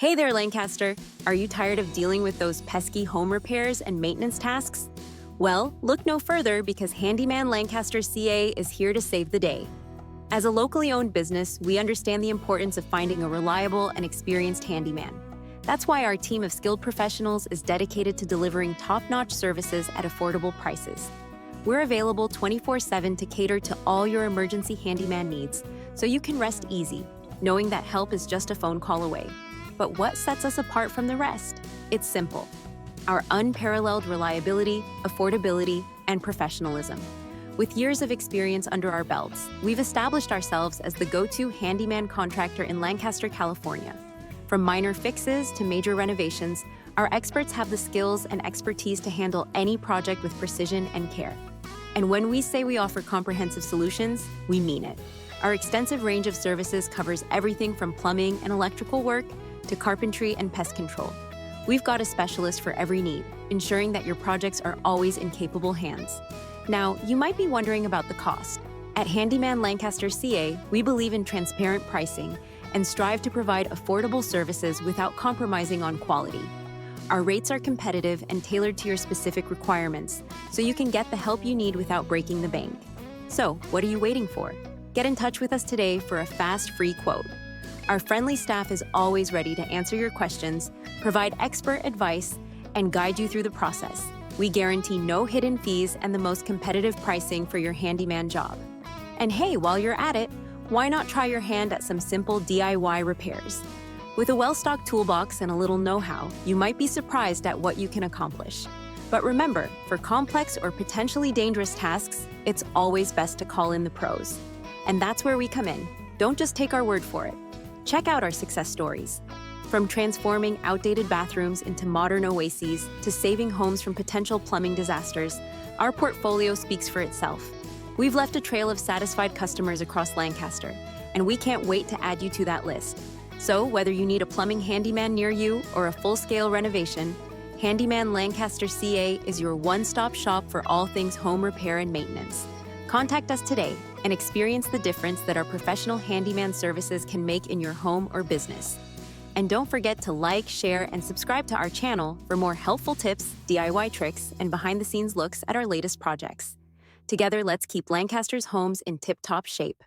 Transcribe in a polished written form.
Hey there, Lancaster! Are you tired of dealing with those pesky home repairs and maintenance tasks? Well, look no further because Handyman Lancaster Ca is here to save the day. As a locally owned business, we understand the importance of finding a reliable and experienced handyman. That's why our team of skilled professionals is dedicated to delivering top-notch services at affordable prices. We're available 24/7 to cater to all your emergency handyman needs, so you can rest easy, knowing that help is just a phone call away. But what sets us apart from the rest? It's simple: our unparalleled reliability, affordability, and professionalism. With years of experience under our belts, we've established ourselves as the go-to handyman contractor in Lancaster, California. From minor fixes to major renovations, our experts have the skills and expertise to handle any project with precision and care. And when we say we offer comprehensive solutions, we mean it. Our extensive range of services covers everything from plumbing and electrical work to carpentry and pest control. We've got a specialist for every need, ensuring that your projects are always in capable hands. Now, you might be wondering about the cost. At Handyman Lancaster Ca, we believe in transparent pricing and strive to provide affordable services without compromising on quality. Our rates are competitive and tailored to your specific requirements, so you can get the help you need without breaking the bank. So, what are you waiting for? Get in touch with us today for a fast, free quote. Our friendly staff is always ready to answer your questions, provide expert advice, and guide you through the process. We guarantee no hidden fees and the most competitive pricing for your handyman job. And hey, while you're at it, why not try your hand at some simple DIY repairs? With a well-stocked toolbox and a little know-how, you might be surprised at what you can accomplish. But remember, for complex or potentially dangerous tasks, it's always best to call in the pros. And that's where we come in. Don't just take our word for it. Check out our success stories. From transforming outdated bathrooms into modern oases to saving homes from potential plumbing disasters, our portfolio speaks for itself. We've left a trail of satisfied customers across Lancaster, and we can't wait to add you to that list. So, whether you need a plumbing handyman near you or a full-scale renovation, Handyman Lancaster Ca is your one-stop shop for all things home repair and maintenance. Contact us today and experience the difference that our professional handyman services can make in your home or business. And don't forget to like, share, and subscribe to our channel for more helpful tips, DIY tricks, and behind-the-scenes looks at our latest projects. Together, let's keep Lancaster's homes in tip-top shape.